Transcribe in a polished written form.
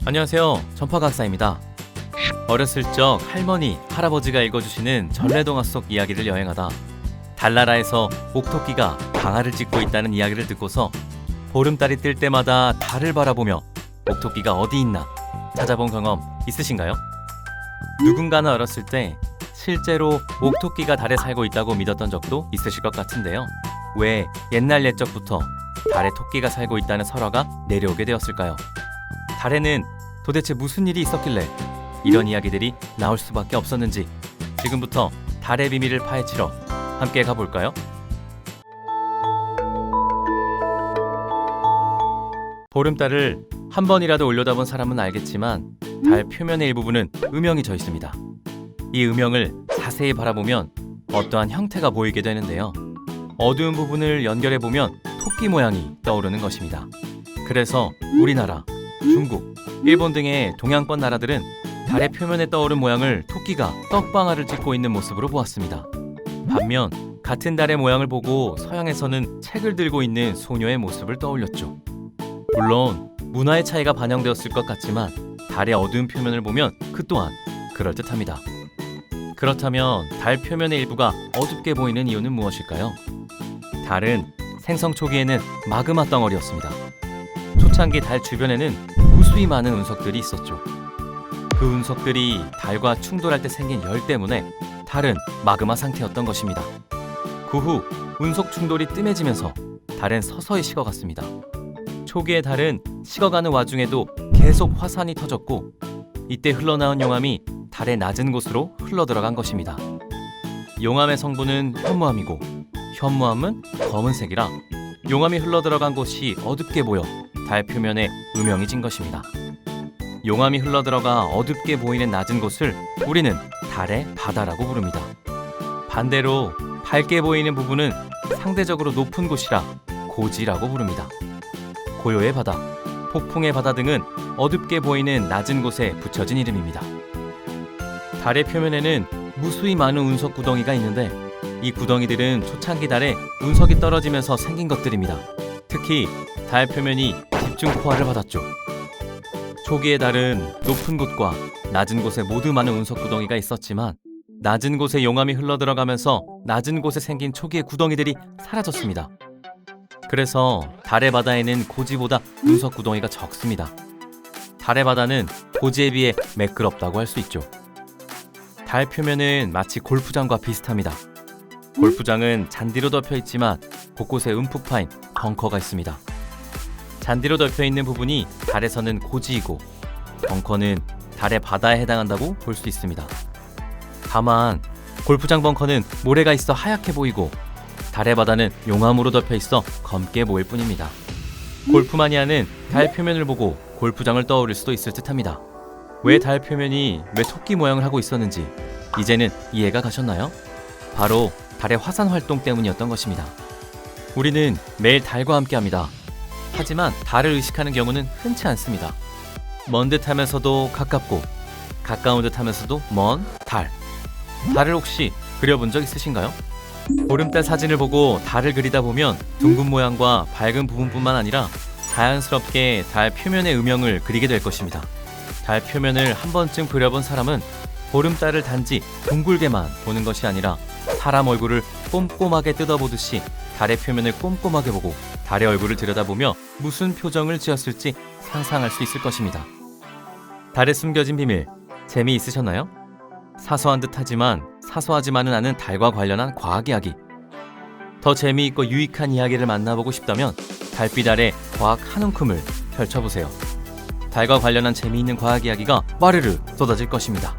안녕하세요. 전파각사입니다. 어렸을 적 할머니, 할아버지가 읽어주시는 전래동화 속 이야기를 여행하다 달나라에서 옥토끼가 방아를 찧고 있다는 이야기를 듣고서 보름달이 뜰 때마다 달을 바라보며 옥토끼가 어디 있나 찾아본 경험 있으신가요? 누군가는 어렸을 때 실제로 옥토끼가 달에 살고 있다고 믿었던 적도 있으실 것 같은데요. 왜 옛날 옛적부터 달에 토끼가 살고 있다는 설화가 내려오게 되었을까요? 달에는 도대체 무슨 일이 있었길래 이런 이야기들이 나올 수밖에 없었는지 지금부터 달의 비밀을 파헤치러 함께 가볼까요? 보름달을 한 번이라도 올려다본 사람은 알겠지만 달 표면의 일부분은 음영이 져 있습니다. 이 음영을 자세히 바라보면 어떠한 형태가 보이게 되는데요. 어두운 부분을 연결해보면 토끼 모양이 떠오르는 것입니다. 그래서 우리나라, 중국, 일본 등의 동양권 나라들은 달의 표면에 떠오른 모양을 토끼가 떡방아를 찧고 있는 모습으로 보았습니다. 반면 같은 달의 모양을 보고 서양에서는 책을 들고 있는 소녀의 모습을 떠올렸죠. 물론 문화의 차이가 반영되었을 것 같지만 달의 어두운 표면을 보면 그 또한 그럴듯합니다. 그렇다면 달 표면의 일부가 어둡게 보이는 이유는 무엇일까요? 달은 생성 초기에는 마그마 덩어리였습니다. 초창기 달 주변에는 무수히 많은 운석들이 있었죠. 그 운석들이 달과 충돌할 때 생긴 열 때문에 달은 마그마 상태였던 것입니다. 그 후 운석 충돌이 뜸해지면서 달은 서서히 식어갔습니다. 초기의 달은 식어가는 와중에도 계속 화산이 터졌고 이때 흘러나온 용암이 달의 낮은 곳으로 흘러들어간 것입니다. 용암의 성분은 현무암이고 현무암은 검은색이라 용암이 흘러들어간 곳이 어둡게 보여 달 표면에 음영이 진 것입니다. 용암이 흘러들어가 어둡게 보이는 낮은 곳을 우리는 달의 바다라고 부릅니다. 반대로 밝게 보이는 부분은 상대적으로 높은 곳이라 고지라고 부릅니다. 고요의 바다, 폭풍의 바다 등은 어둡게 보이는 낮은 곳에 붙여진 이름입니다. 달의 표면에는 무수히 많은 운석 구덩이가 있는데 이 구덩이들은 초창기 달에 운석이 떨어지면서 생긴 것들입니다. 특히 달 표면이 집중 포화를 받았죠. 초기의 달은 높은 곳과 낮은 곳에 모두 많은 운석 구덩이가 있었지만 낮은 곳에 용암이 흘러들어가면서 낮은 곳에 생긴 초기의 구덩이들이 사라졌습니다. 그래서 달의 바다에는 고지보다 운석 구덩이가 적습니다. 달의 바다는 고지에 비해 매끄럽다고 할 수 있죠. 달 표면은 마치 골프장과 비슷합니다. 골프장은 잔디로 덮여 있지만 곳곳에 움푹 파인 벙커가 있습니다. 잔디로 덮여 있는 부분이 달에서는 고지이고 벙커는 달의 바다에 해당한다고 볼 수 있습니다. 다만 골프장 벙커는 모래가 있어 하얗게 보이고 달의 바다는 용암으로 덮여 있어 검게 보일 뿐입니다. 골프 마니아는 달 표면을 보고 골프장을 떠올릴 수도 있을 듯합니다. 왜 달 표면이 왜 토끼 모양을 하고 있었는지 이제는 이해가 가셨나요? 바로 달의 화산 활동 때문이었던 것입니다. 우리는 매일 달과 함께합니다. 하지만 달을 의식하는 경우는 흔치 않습니다. 먼 듯하면서도 가깝고 가까운 듯하면서도 먼 달. 달을 혹시 그려본 적 있으신가요? 보름달 사진을 보고 달을 그리다 보면 둥근 모양과 밝은 부분뿐만 아니라 자연스럽게 달 표면의 음영을 그리게 될 것입니다. 달 표면을 한 번쯤 그려본 사람은 보름달을 단지 둥글게만 보는 것이 아니라 사람 얼굴을 꼼꼼하게 뜯어보듯이 달의 표면을 꼼꼼하게 보고 달의 얼굴을 들여다보며 무슨 표정을 지었을지 상상할 수 있을 것입니다. 달에 숨겨진 비밀, 재미있으셨나요? 사소한 듯하지만 사소하지만은 않은 달과 관련한 과학 이야기. 더 재미있고 유익한 이야기를 만나보고 싶다면 달빛 아래 과학 한 움큼을 펼쳐보세요. 달과 관련한 재미있는 과학 이야기가 와르르 쏟아질 것입니다.